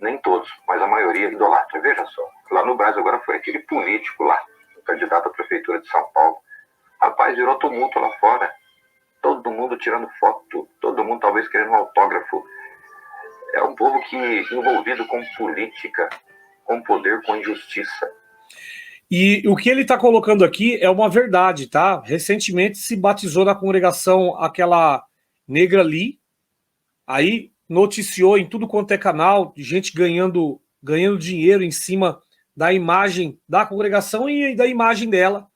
Speaker 2: nem todos, mas a maioria idolatra. Veja só, lá no Brasil agora foi aquele político lá, o candidato à prefeitura de São Paulo. Rapaz, virou tumulto lá fora. Todo mundo tirando foto, todo mundo talvez querendo um autógrafo. É um povo que envolvido com política, com poder, com injustiça.
Speaker 1: E o que ele está colocando aqui é uma verdade, tá? Recentemente se batizou na congregação aquela negra ali, aí noticiou em tudo quanto é canal, de gente ganhando dinheiro em cima da imagem da congregação e da imagem dela.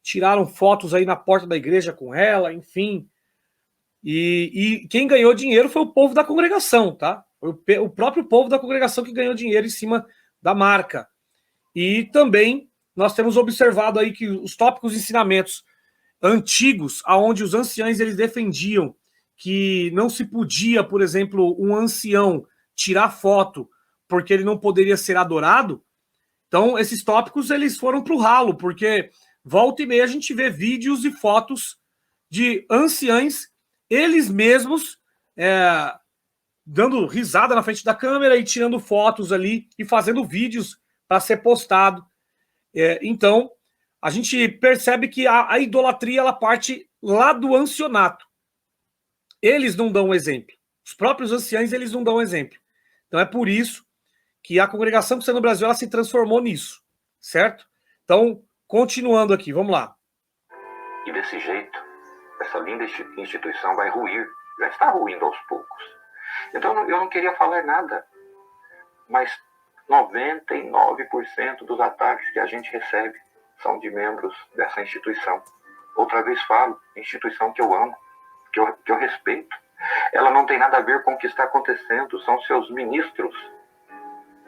Speaker 1: Tiraram fotos aí na porta da igreja com ela, enfim. E quem ganhou dinheiro foi o povo da congregação, tá? Foi o próprio povo da congregação que ganhou dinheiro em cima da marca. E também nós temos observado aí que os tópicos ensinamentos antigos, aonde os anciãos eles defendiam que não se podia, por exemplo, um ancião tirar foto porque ele não poderia ser adorado. Então, esses tópicos eles foram para o ralo, porque volta e meia a gente vê vídeos e fotos de anciãos, eles mesmos dando risada na frente da câmera e tirando fotos ali e fazendo vídeos para ser postado. Então, a gente percebe que a idolatria ela parte lá do ancianato. Eles não dão exemplo. Os próprios anciãos eles não dão exemplo. Então é por isso que a congregação cristã no Brasil ela se transformou nisso, certo? Então, continuando aqui, vamos lá.
Speaker 2: E desse jeito, essa linda instituição vai ruir, já está ruindo aos poucos. Então eu não queria falar nada, mas 99% dos ataques que a gente recebe são de membros dessa instituição. Outra vez falo, instituição que eu amo, que eu respeito. Ela não tem nada a ver com o que está acontecendo, são seus ministros.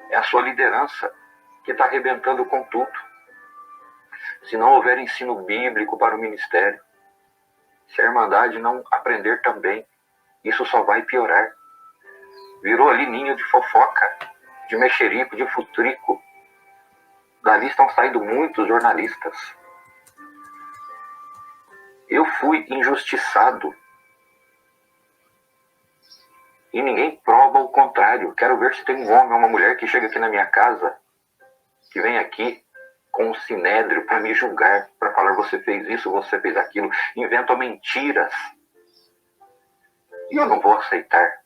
Speaker 2: É a sua liderança que está arrebentando com tudo. Se não houver ensino bíblico para o ministério, se a Irmandade não aprender também, isso só vai piorar. Virou ali ninho de fofoca, de mexerico, de futrico. Dali estão saindo muitos jornalistas. Eu fui injustiçado. E ninguém prova o contrário. Quero ver se tem um homem ou uma mulher que chega aqui na minha casa, que vem aqui com um sinédrio para me julgar, para falar você fez isso, você fez aquilo. Inventam mentiras. E eu não vou aceitar.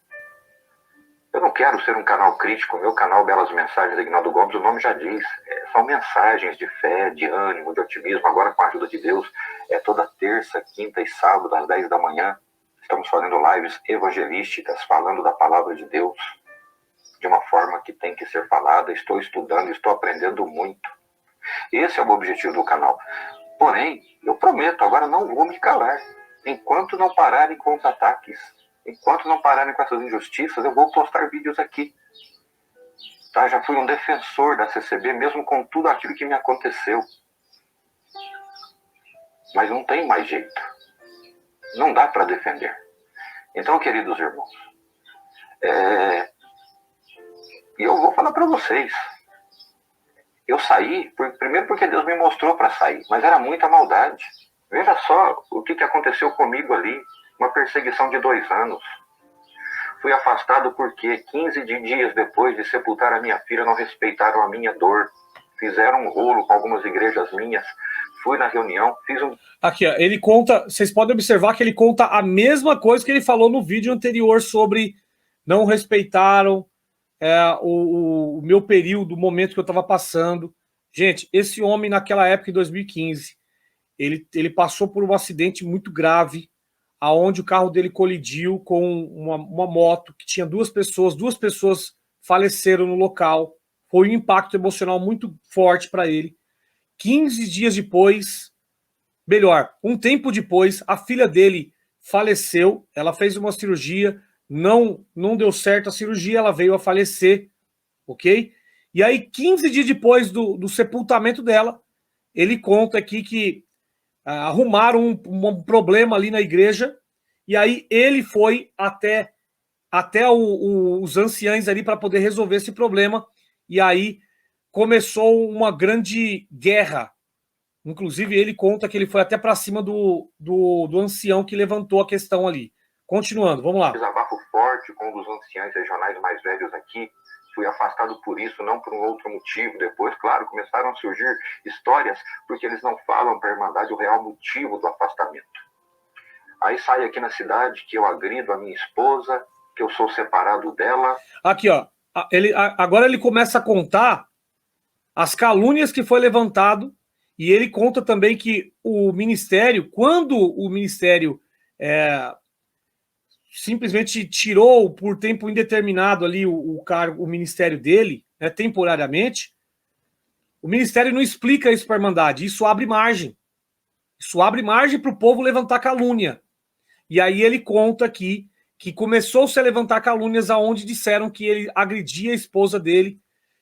Speaker 2: Eu não quero ser um canal crítico. Meu canal Belas Mensagens, Ignaldo Gomes, o nome já diz. São mensagens de fé, de ânimo, de otimismo. Agora, com a ajuda de Deus, toda terça, quinta e sábado, às 10 da manhã, estamos fazendo lives evangelísticas, falando da palavra de Deus, de uma forma que tem que ser falada. Estou estudando, estou aprendendo muito. Esse é o objetivo do canal. Porém, eu prometo, agora não vou me calar. Enquanto não pararem com os ataques, enquanto não pararem com essas injustiças, eu vou postar vídeos aqui. Tá? Já fui um defensor da CCB, mesmo com tudo aquilo que me aconteceu. Mas não tem mais jeito. Não dá para defender. Então, queridos irmãos, e eu vou falar para vocês. Eu saí, primeiro porque Deus me mostrou para sair, mas era muita maldade. Veja só o que aconteceu comigo ali. Uma perseguição de 2 anos. Fui afastado porque 15 dias depois de sepultar a minha filha, não respeitaram a minha dor. Fizeram um rolo com algumas igrejas minhas. Fui na reunião, fiz um...
Speaker 1: Aqui, ó, ele conta, vocês podem observar que ele conta a mesma coisa que ele falou no vídeo anterior sobre não respeitaram o meu período, o momento que eu estava passando. Gente, esse homem naquela época, em 2015, ele passou por um acidente muito grave, aonde o carro dele colidiu com uma moto que tinha 2 pessoas faleceram no local. Foi um impacto emocional muito forte para ele. 15 dias depois, melhor, um tempo depois, a filha dele faleceu, ela fez uma cirurgia, não deu certo a cirurgia, ela veio a falecer, ok? E aí, 15 dias depois do sepultamento dela, ele conta aqui que arrumaram um problema ali na igreja, e aí ele foi até os anciães ali para poder resolver esse problema, e aí começou uma grande guerra. Inclusive, ele conta que ele foi até para cima do ancião que levantou a questão ali. Continuando, vamos lá.
Speaker 2: Desabafo forte com um dos anciães regionais mais velhos aqui. Fui afastado por isso, não por um outro motivo. Depois, claro, começaram a surgir histórias, porque eles não falam para a Irmandade o real motivo do afastamento. Aí sai aqui na cidade que eu agrido a minha esposa, que eu sou separado dela.
Speaker 1: Aqui, ó. Agora ele começa a contar as calúnias que foi levantado, e ele conta também que o ministério, quando o ministério simplesmente tirou por tempo indeterminado ali o ministério dele, né, temporariamente, o ministério não explica isso para a Irmandade. Isso abre margem. Isso abre margem para o povo levantar calúnia. E aí ele conta aqui que começou-se a levantar calúnias aonde disseram que ele agredia a esposa dele,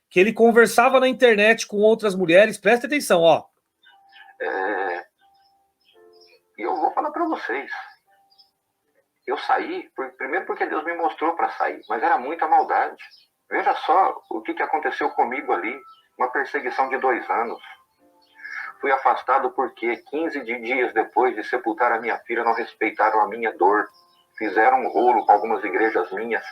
Speaker 1: que ele conversava na internet com outras mulheres. Presta atenção, ó.
Speaker 2: E eu vou falar para vocês. Eu saí, primeiro porque Deus me mostrou para sair, mas era muita maldade. Veja só o que aconteceu comigo ali. Uma perseguição de 2 anos. Fui afastado porque 15 dias depois de sepultar a minha filha, não respeitaram a minha dor. Fizeram um rolo com algumas igrejas minhas.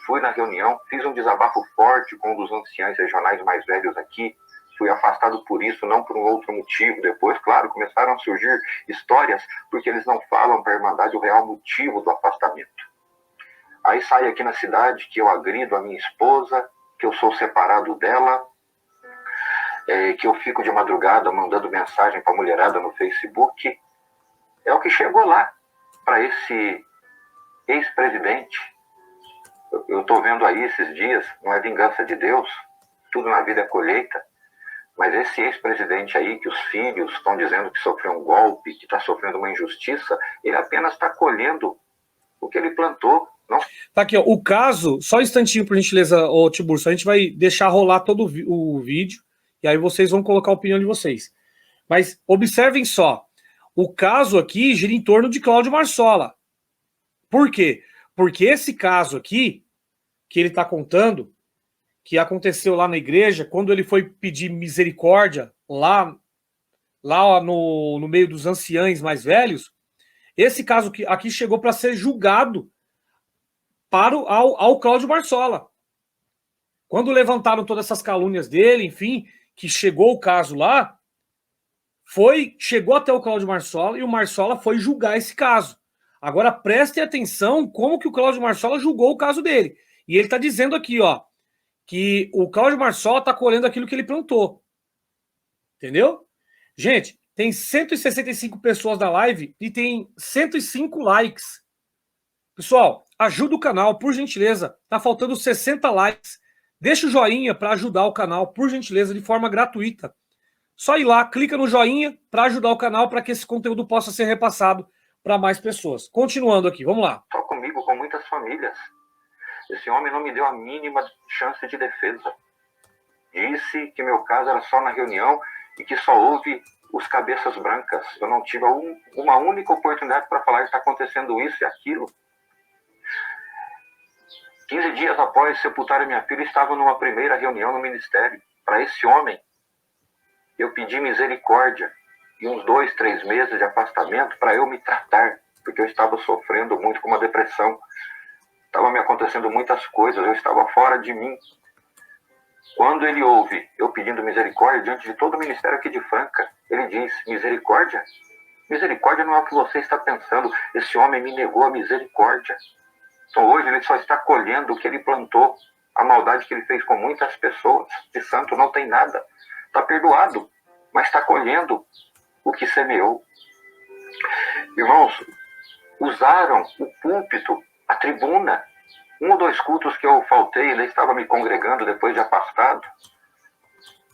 Speaker 2: Fui na reunião, fiz um desabafo forte com um dos anciães regionais mais velhos aqui. Fui afastado por isso, não por um outro motivo. Depois, claro, começaram a surgir histórias, porque eles não falam para a Irmandade o real motivo do afastamento. Aí sai aqui na cidade que eu agrido a minha esposa, que eu sou separado dela, que eu fico de madrugada mandando mensagem para a mulherada no Facebook. É o que chegou lá para esse ex-presidente. Eu estou vendo aí esses dias, não é vingança de Deus, tudo na vida é colheita. Mas esse ex-presidente aí, que os filhos estão dizendo que sofreu um golpe, que está sofrendo uma injustiça, ele apenas está colhendo que ele plantou. Não...
Speaker 1: Tá aqui, ó, o caso, só um instantinho, por gentileza, ô Tiburcio, a gente vai deixar rolar todo o vídeo, e aí vocês vão colocar a opinião de vocês. Mas observem só, o caso aqui gira em torno de Cláudio Marsola. Por quê? Porque esse caso aqui, que ele está contando, que aconteceu lá na igreja, quando ele foi pedir misericórdia, lá no meio dos anciães mais velhos, esse caso aqui chegou para ser julgado ao Cláudio Marsola. Quando levantaram todas essas calúnias dele, enfim, que chegou o caso lá, chegou até o Cláudio Marsola e o Marsola foi julgar esse caso. Agora prestem atenção como que o Cláudio Marsola julgou o caso dele. E ele está dizendo aqui, ó, que o Cláudio Marsola está colhendo aquilo que ele plantou. Entendeu? Gente, tem 165 pessoas na live e tem 105 likes. Pessoal, ajuda o canal, por gentileza. Tá faltando 60 likes. Deixa o joinha para ajudar o canal, por gentileza, de forma gratuita. Só ir lá, clica no joinha para ajudar o canal, para que esse conteúdo possa ser repassado para mais pessoas. Continuando aqui, vamos lá.
Speaker 2: Só comigo, com muitas famílias. Esse homem não me deu a mínima chance de defesa. Disse que meu caso era só na reunião e que só houve os cabeças brancas. Eu não tive uma única oportunidade para falar que está acontecendo isso e aquilo. 15 dias após sepultar a minha filha, estava numa primeira reunião no ministério. Para esse homem, eu pedi misericórdia e uns 2, 3 meses de afastamento para eu me tratar, porque eu estava sofrendo muito com uma depressão. Estava me acontecendo muitas coisas, eu estava fora de mim. Quando ele ouve eu pedindo misericórdia diante de todo o ministério aqui de Franca, ele diz: misericórdia? Misericórdia não é o que você está pensando. Esse homem me negou a misericórdia. Então hoje ele só está colhendo o que ele plantou, a maldade que ele fez com muitas pessoas. De santo não tem nada. Está perdoado, mas está colhendo o que semeou. Irmãos, usaram o púlpito, a tribuna. 1 ou 2 cultos que eu faltei, ainda estava me congregando depois de afastado.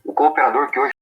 Speaker 2: O cooperador que hoje